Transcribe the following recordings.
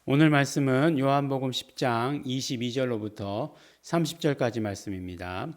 오늘 말씀은 요한복음 10장 22절로부터 30절까지 말씀입니다.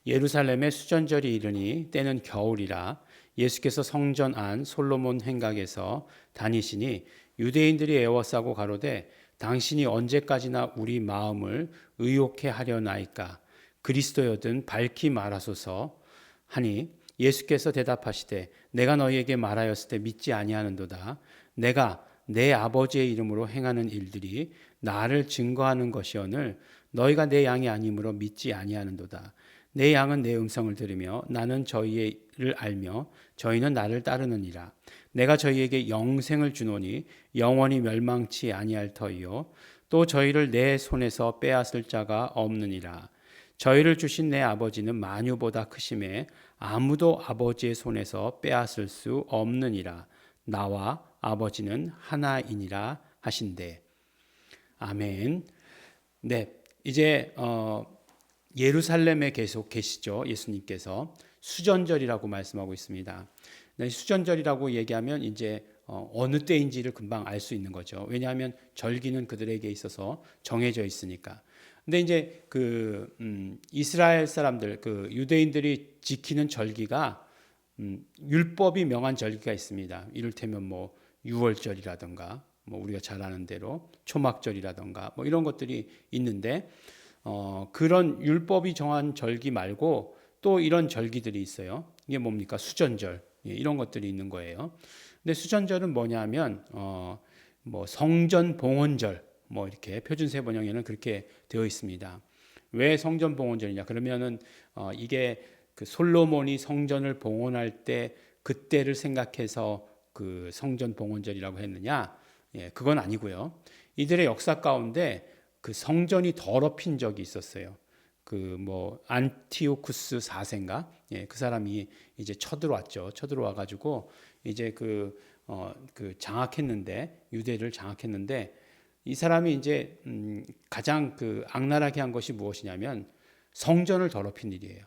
예루살렘에 수전절이 이르니 때는 겨울이라 예수께서 성전 안 솔로몬 행각에서 다니시니 유대인들이 애워싸고 가로되 당신이 언제까지나 우리 마음을 의혹해 하려나이까 그리스도여든 밝히 말하소서 하니 예수께서 대답하시되 내가 너희에게 말하였을 때 믿지 아니하는도다. 내가 내 아버지의 이름으로 행하는 일들이 나를 증거하는 것이오늘 너희가 내 양이 아니므로 믿지 아니하는도다. 내 양은 내 음성을 들으며 나는 저희를 알며 저희는 나를 따르느니라. 내가 저희에게 영생을 주노니 영원히 멸망치 아니할 터이요 또 저희를 내 손에서 빼앗을 자가 없느니라. 저희를 주신 내 아버지는 만유보다 크심에 아무도 아버지의 손에서 빼앗을 수 없느니라. 나와 아버지는 하나이니라 하신대. 아멘. 네, 이제 예루살렘에 계속 계시죠. 예수님께서 수전절이라고 말씀하고 있습니다. 네, 수전절이라고 얘기하면 이제 어느 때인지를 금방 알 수 있는 거죠. 왜냐하면 절기는 그들에게 있어서 정해져 있으니까. 근데 이제 이스라엘 사람들, 유대인들이 지키는 절기가 율법이 명한 절기가 있습니다. 이를테면 뭐 유월절이라든가 뭐 우리가 잘 아는 대로 초막절이라든가 뭐 이런 것들이 있는데 그런 율법이 정한 절기 말고 또 이런 절기들이 있어요. 이게 뭡니까? 수전절. 예, 이런 것들이 있는 거예요. 근데 수전절은 뭐냐면 뭐 성전 봉헌절 뭐 이렇게 표준세 번역에는 그렇게 되어 있습니다. 왜 성전 봉헌절이냐? 그러면은 이게 그 솔로몬이 성전을 봉헌할 때 그때를 생각해서 그 성전 봉헌절이라고 했느냐? 예, 그건 아니고요. 이들의 역사 가운데 그 성전이 더럽힌 적이 있었어요. 그 뭐 안티오쿠스 4세인가? 예, 그 사람이 이제 쳐들어왔죠. 쳐들어와 가지고 이제 그 장악했는데 유대를 장악했는데 이 사람이 이제 가장 그 악랄하게 한 것이 무엇이냐면 성전을 더럽힌 일이에요.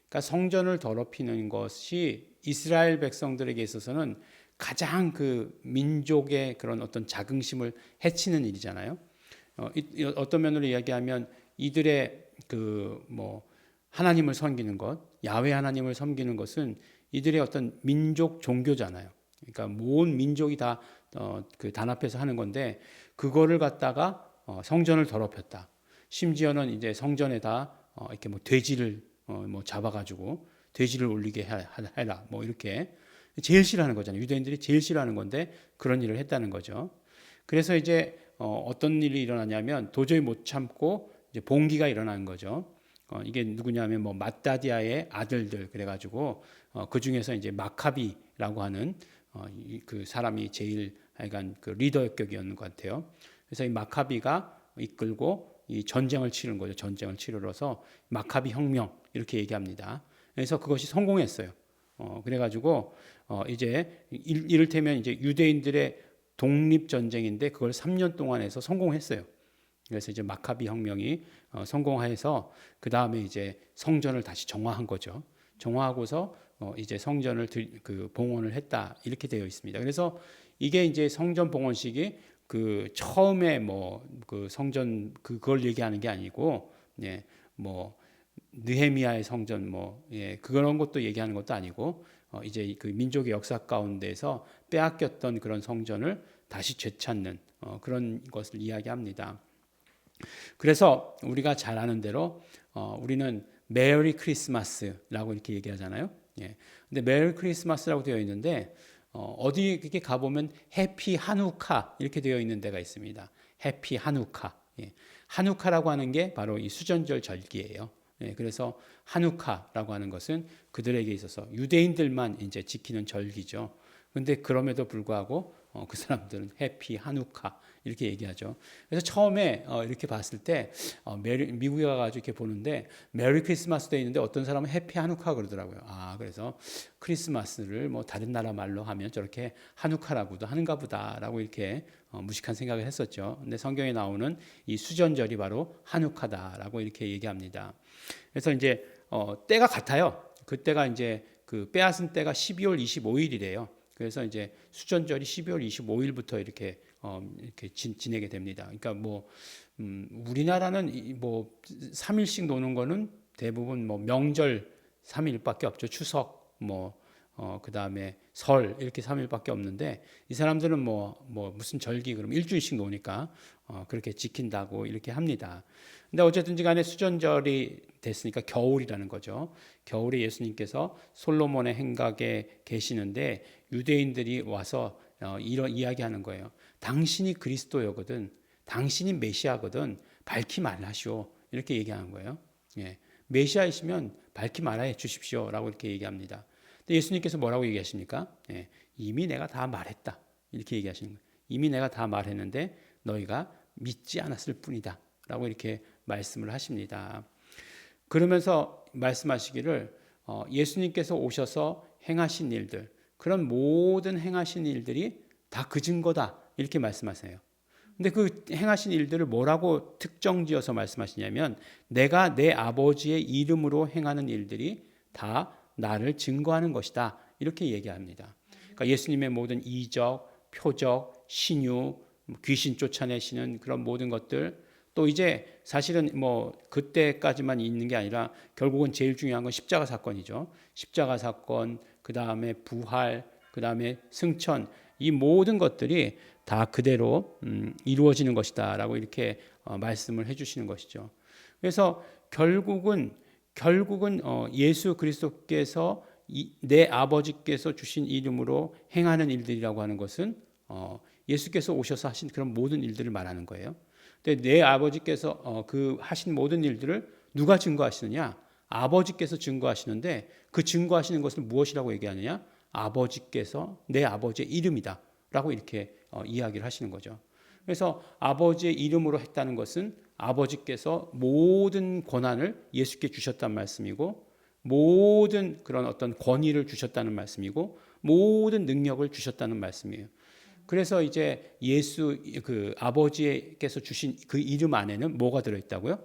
그러니까 성전을 더럽히는 것이 이스라엘 백성들에게 있어서는 가장 그 민족의 그런 어떤 자긍심을 해치는 일이잖아요. 어떤 면으로 이야기하면 이들의 그 뭐 하나님을 섬기는 것, 야훼 하나님을 섬기는 것은 이들의 어떤 민족 종교잖아요. 그러니까 모든 민족이 다 그 단합해서 하는 건데 그거를 갖다가 성전을 더럽혔다. 심지어는 이제 성전에다 이렇게 뭐 돼지를 뭐 잡아가지고 돼지를 올리게 해라 뭐 이렇게 제일 싫어하는 거잖아요. 유대인들이 제일 싫어하는 건데 그런 일을 했다는 거죠. 그래서 이제 어떤 일이 일어나냐면 도저히 못 참고 이제 봉기가 일어나는 거죠. 이게 누구냐면 뭐 맏다디아의 아들들 그래가지고 그 중에서 이제 마카비라고 하는 그 사람이 제일 하여간 그 리더격이었는 것 같아요. 그래서 이 마카비가 이끌고 이 전쟁을 치른 거죠. 전쟁을 치르러서 마카비 혁명 이렇게 얘기합니다. 그래서 그것이 성공했어요. 그래가지고 이제 이를테면 이제 유대인들의 독립 전쟁인데 그걸 3년 동안 해서 성공했어요. 그래서 이제 마카비 혁명이 성공해서 그 다음에 이제 성전을 다시 정화한 거죠. 정화하고서 이제 성전을 그 봉헌을 했다 이렇게 되어 있습니다. 그래서 이게 이제 성전 봉헌식이 그 처음에 뭐 그 성전 그걸 얘기하는 게 아니고 예, 뭐 느헤미야의 성전 뭐 예, 그런 것도 얘기하는 것도 아니고 이제 그 민족의 역사 가운데서 빼앗겼던 그런 성전을 다시 되찾는 그런 것을 이야기합니다. 그래서 우리가 잘 아는 대로 우리는 메리 크리스마스라고 이렇게 얘기하잖아요. 예. 근데 메리 크리스마스라고 되어 있는데 어디 이렇게 가보면 해피 한우카 이렇게 되어 있는 데가 있습니다. 해피 한우카. 예. 한우카라고 하는 게 바로 이 수전절 절기예요. 예. 그래서 한우카라고 하는 것은 그들에게 있어서 유대인들만 이제 지키는 절기죠. 근데 그럼에도 불구하고 그 사람들은 해피 한우카 이렇게 얘기하죠. 그래서 처음에 이렇게 봤을 때 미국에 가가지고 이렇게 보는데 메리 크리스마스 돼 있는데 어떤 사람은 해피 한우카 그러더라고요. 그래서 크리스마스를 뭐 다른 나라 말로 하면 저렇게 한우카라고도 하는가 보다라고 이렇게 무식한 생각을 했었죠. 근데 성경에 나오는 이 수전절이 바로 한우카다라고 이렇게 얘기합니다. 그래서 이제 때가 같아요. 그때가 이제 그 빼앗은 때가 12월 25일이래요. 그래서 이제 수전절이 12월 25일부터 이렇게 지내게 됩니다. 그러니까 뭐 우리나라는 뭐 3일씩 노는 거는 대부분 뭐 명절 3일밖에 없죠. 추석 그다음에 설 이렇게 3일밖에 없는데 이 사람들은 뭐 무슨 절기 그럼 일주일씩 노니까 그렇게 지킨다고 이렇게 합니다. 근데 어쨌든지 간에 수전절이 됐으니까 겨울이라는 거죠. 겨울에 예수님께서 솔로몬의 행각에 계시는데 유대인들이 와서 이런 이야기하는 거예요. 당신이 그리스도여거든, 당신이 메시아거든 밝히 말하시오 이렇게 얘기하는 거예요. 예, 메시아이시면 밝히 말해 주십시오라고 이렇게 얘기합니다. 근데 예수님께서 뭐라고 얘기하십니까? 예, 이미 내가 다 말했다 이렇게 얘기하시는 거예요. 이미 내가 다 말했는데 너희가 믿지 않았을 뿐이다 라고 이렇게 말씀을 하십니다. 그러면서 말씀하시기를 예수님께서 오셔서 행하신 일들, 그런 모든 행하신 일들이 다 그 증거다 이렇게 말씀하세요. 근데 그 행하신 일들을 뭐라고 특정지어서 말씀하시냐면 내가 내 아버지의 이름으로 행하는 일들이 다 나를 증거하는 것이다 이렇게 얘기합니다. 그러니까 예수님의 모든 이적, 표적, 신유, 귀신 쫓아내시는 그런 모든 것들, 또 이제 사실은 뭐 그때까지만 있는 게 아니라 결국은 제일 중요한 건 십자가 사건이죠. 십자가 사건, 그 다음에 부활, 그 다음에 승천, 이 모든 것들이 다 그대로 이루어지는 것이다라고 이렇게 말씀을 해주시는 것이죠. 그래서 결국은 예수 그리스도께서 내 아버지께서 주신 이름으로 행하는 일들이라고 하는 것은 예수께서 오셔서 하신 그런 모든 일들을 말하는 거예요. 근데 내 아버지께서 그 하신 모든 일들을 누가 증거하시느냐? 아버지께서 증거하시는데 그 증거하시는 것을 무엇이라고 얘기하느냐? 아버지께서 내 아버지의 이름이다 라고 이렇게 이야기를 하시는 거죠. 그래서 아버지의 이름으로 했다는 것은 아버지께서 모든 권한을 예수께 주셨다는 말씀이고, 모든 그런 어떤 권위를 주셨다는 말씀이고, 모든 능력을 주셨다는 말씀이에요. 그래서 이제 예수 그 아버지께서 주신 그 이름 안에는 뭐가 들어있다고요?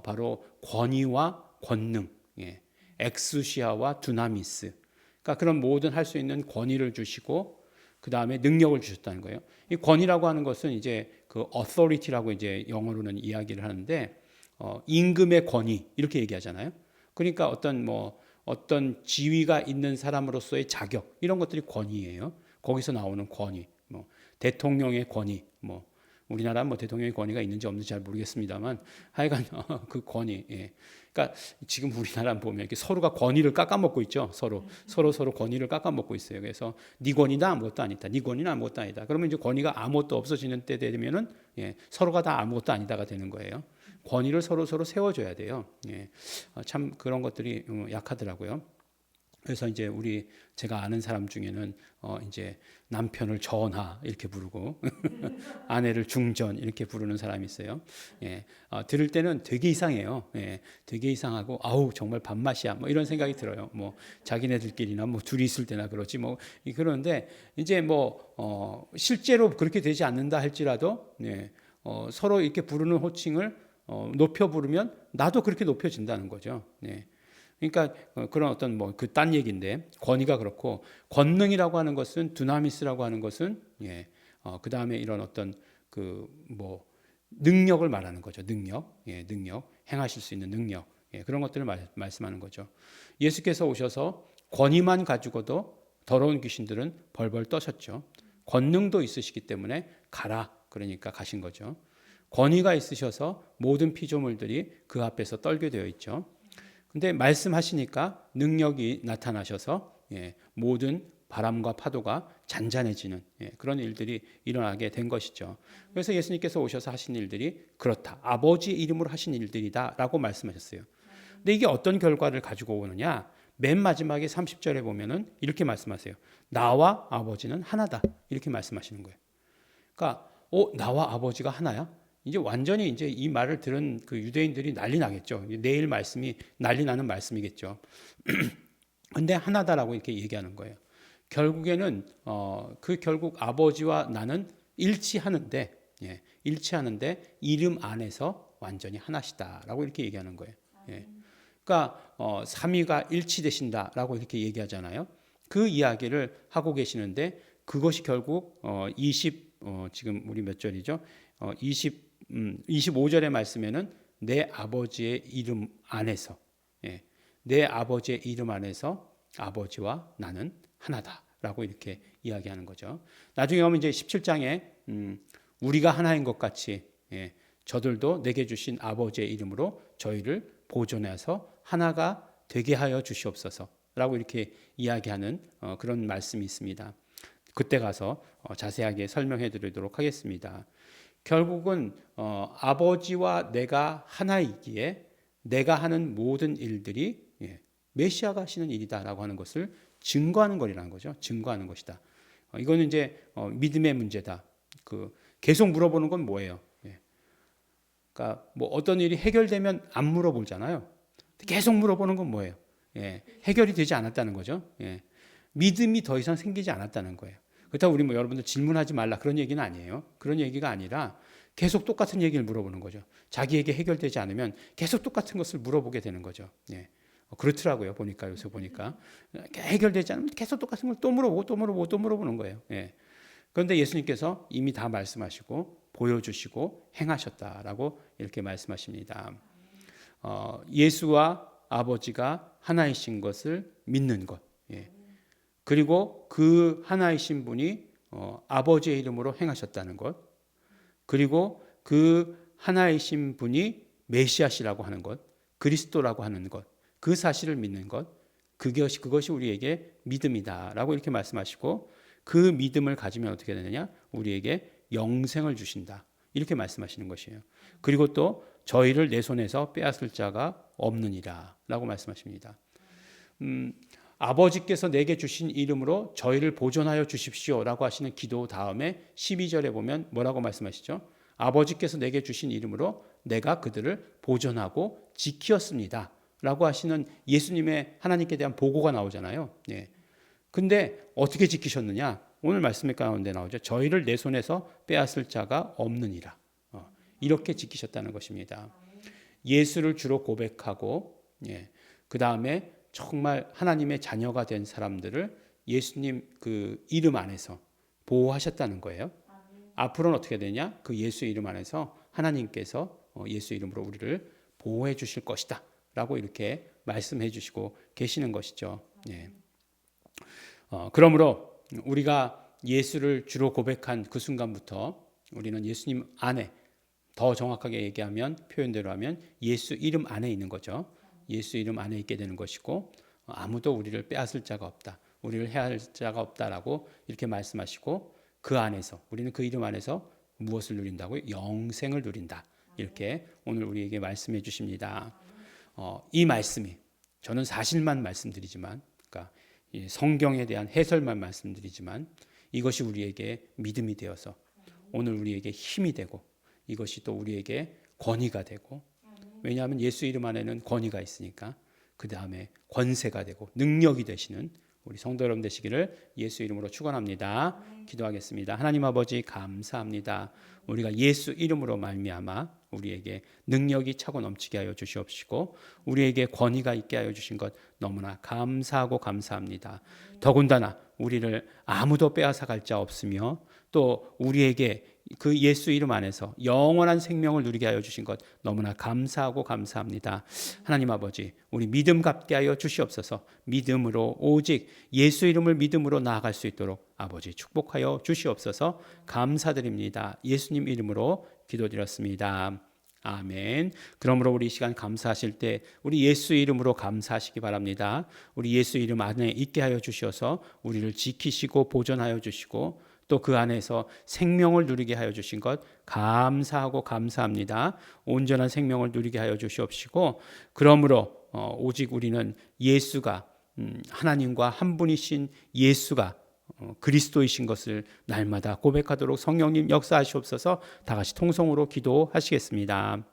바로 권위와 권능, 예. 엑수시아와 두나미스. 그러니까 그런 모든 할 수 있는 권위를 주시고 그 다음에 능력을 주셨다는 거예요. 이 권위라고 하는 것은 이제 그 authority라고 이제 영어로는 이야기를 하는데 임금의 권위 이렇게 얘기하잖아요. 그러니까 어떤 지위가 있는 사람으로서의 자격 이런 것들이 권위예요. 거기서 나오는 권위, 대통령의 권위, 우리나라는 대통령의 권위가 있는지 없는지 잘 모르겠습니다만 하여간 그 권위. 예. 그러니까 지금 우리나라 보면 이렇게 서로가 권위를 깎아먹고 있죠. 서로 권위를 깎아먹고 있어요. 그래서 네 권위는 아무것도 아니다. 네 권위는 아무것도 아니다. 그러면 이제 권위가 아무것도 없어지는 때 되면은 서로가 다 아무것도 아니다가 되는 거예요. 권위를 서로 세워줘야 돼요. 예. 참 그런 것들이 약하더라고요. 그래서 이제 제가 아는 사람 중에는 이제 남편을 전하 이렇게 부르고 아내를 중전 이렇게 부르는 사람이 있어요. 예, 들을 때는 되게 이상해요. 예, 되게 이상하고 아우 정말 밥맛이야 이런 생각이 들어요. 자기네들끼리나 둘이 있을 때나 그렇지 그러는데 이제 실제로 그렇게 되지 않는다 할지라도 서로 이렇게 부르는 호칭을 높여 부르면 나도 그렇게 높여진다는 거죠. 그러니까 그런 어떤 그 딴 얘기인데 권위가 그렇고 권능이라고 하는 것은 두나미스라고 하는 것은 그 다음에 이런 어떤 능력을 말하는 거죠. 능력 행하실 수 있는 능력 그런 것들을 말씀하는 거죠. 예수께서 오셔서 권위만 가지고도 더러운 귀신들은 벌벌 떠셨죠. 권능도 있으시기 때문에 가라 그러니까 가신 거죠. 권위가 있으셔서 모든 피조물들이 그 앞에서 떨게 되어 있죠. 근데 말씀하시니까 능력이 나타나셔서 모든 바람과 파도가 잔잔해지는 그런 일들이 일어나게 된 것이죠. 그래서 예수님께서 오셔서 하신 일들이 그렇다. 아버지의 이름으로 하신 일들이다라고 말씀하셨어요. 근데 이게 어떤 결과를 가지고 오느냐? 맨 마지막에 30절에 보면은 이렇게 말씀하세요. 나와 아버지는 하나다. 이렇게 말씀하시는 거예요. 그러니까 나와 아버지가 하나야? 이제 완전히 이제 이 말을 들은 그 유대인들이 난리 나겠죠. 내일 말씀이 난리 나는 말씀이겠죠. 근데 하나다라고 이렇게 얘기하는 거예요. 결국에는 결국 아버지와 나는 일치하는데 이름 안에서 완전히 하나시다라고 이렇게 얘기하는 거예요. 그러니까 삼위가 일치되신다라고 이렇게 얘기하잖아요. 그 이야기를 하고 계시는데 그것이 결국 지금 우리 몇 절이죠? 25절의 말씀에는 내 아버지의 이름 안에서, 예, 내 아버지의 이름 안에서 아버지와 나는 하나다라고 이렇게 이야기하는 거죠. 나중에 오면 이제 17장에 우리가 하나인 것 같이, 예, 저들도 내게 주신 아버지의 이름으로 저희를 보존해서 하나가 되게 하여 주시옵소서라고 이렇게 이야기하는 그런 말씀이 있습니다. 그때 가서 자세하게 설명해 드리도록 하겠습니다. 결국은 아버지와 내가 하나이기에 내가 하는 모든 일들이, 예, 메시아가 하시는 일이다라고 하는 것을 증거하는 거라는 거죠. 증거하는 것이다. 이거는 이제 믿음의 문제다. 계속 물어보는 건 뭐예요? 예. 그러니까 뭐 어떤 일이 해결되면 안 물어보잖아요. 계속 물어보는 건 뭐예요? 예. 해결이 되지 않았다는 거죠. 예. 믿음이 더 이상 생기지 않았다는 거예요. 그렇다고 우리 뭐 여러분들 질문하지 말라 그런 얘기는 아니에요. 그런 얘기가 아니라 계속 똑같은 얘기를 물어보는 거죠. 자기에게 해결되지 않으면 계속 똑같은 것을 물어보게 되는 거죠. 예. 그렇더라고요. 보니까 요새 보니까 해결되지 않으면 계속 똑같은 걸 또 물어보고 또 물어보고 또 물어보는 거예요. 예. 그런데 예수님께서 이미 다 말씀하시고 보여주시고 행하셨다라고 이렇게 말씀하십니다. 예수와 아버지가 하나이신 것을 믿는 것. 예. 그리고 그 하나이신 분이 아버지의 이름으로 행하셨다는 것. 그리고 그 하나이신 분이 메시아시라고 하는 것. 그리스도라고 하는 것. 그 사실을 믿는 것. 그것이 우리에게 믿음이다라고 이렇게 말씀하시고 그 믿음을 가지면 어떻게 되느냐? 우리에게 영생을 주신다. 이렇게 말씀하시는 것이에요. 그리고 또 저희를 내 손에서 빼앗을 자가 없느니라 라고 말씀하십니다. 아버지께서 내게 주신 이름으로 저희를 보존하여 주십시오 라고 하시는 기도 다음에 12절에 보면 뭐라고 말씀하시죠? 아버지께서 내게 주신 이름으로 내가 그들을 보존하고 지키었습니다 라고 하시는 예수님의 하나님께 대한 보고가 나오잖아요. 예. 근데 어떻게 지키셨느냐? 오늘 말씀 가운데 나오죠. 저희를 내 손에서 빼앗을 자가 없느니라. 이렇게 지키셨다는 것입니다. 예수를 주로 고백하고, 예, 그 다음에 정말 하나님의 자녀가 된 사람들을 예수님 그 이름 안에서 보호하셨다는 거예요. 앞으로는 어떻게 되냐? 그 예수 이름 안에서 하나님께서 예수 이름으로 우리를 보호해 주실 것이다 라고 이렇게 말씀해 주시고 계시는 것이죠. 예. 그러므로 우리가 예수를 주로 고백한 그 순간부터 우리는 예수님 안에, 더 정확하게 얘기하면 표현대로 하면 예수 이름 안에 있는 거죠. 예수 이름 안에 있게 되는 것이고 아무도 우리를 빼앗을 자가 없다. 우리를 해할 자가 없다라고 이렇게 말씀하시고 그 안에서 우리는 그 이름 안에서 무엇을 누린다고요? 영생을 누린다. 이렇게 오늘 우리에게 말씀해 주십니다. 이 말씀이 저는 사실만 말씀드리지만 그러니까 성경에 대한 해설만 말씀드리지만 이것이 우리에게 믿음이 되어서 오늘 우리에게 힘이 되고 이것이 또 우리에게 권위가 되고 왜냐하면 예수 이름 안에는 권위가 있으니까 그 다음에 권세가 되고 능력이 되시는 우리 성도 여러분 되시기를 예수 이름으로 축원합니다. 기도하겠습니다. 하나님 아버지 감사합니다. 우리가 예수 이름으로 말미암아 우리에게 능력이 차고 넘치게 하여 주시옵시고 우리에게 권위가 있게 하여 주신 것 너무나 감사하고 감사합니다. 더군다나 우리를 아무도 빼앗아갈 자 없으며 또 우리에게 그 예수 이름 안에서 영원한 생명을 누리게 하여 주신 것 너무나 감사하고 감사합니다. 하나님 아버지 우리 믿음 갖게 하여 주시옵소서. 믿음으로 오직 예수 이름을 믿음으로 나아갈 수 있도록 아버지 축복하여 주시옵소서. 감사드립니다. 예수님 이름으로 기도드렸습니다. 아멘. 그러므로 우리 이 시간 감사하실 때 우리 예수 이름으로 감사하시기 바랍니다. 우리 예수 이름 안에 있게 하여 주셔서 우리를 지키시고 보존하여 주시고 또 그 안에서 생명을 누리게 하여 주신 것 감사하고 감사합니다. 온전한 생명을 누리게 하여 주시옵시고 그러므로 오직 우리는 예수가 하나님과 한 분이신 예수가 그리스도이신 것을 날마다 고백하도록 성령님 역사하시옵소서. 다 같이 통성으로 기도하시겠습니다.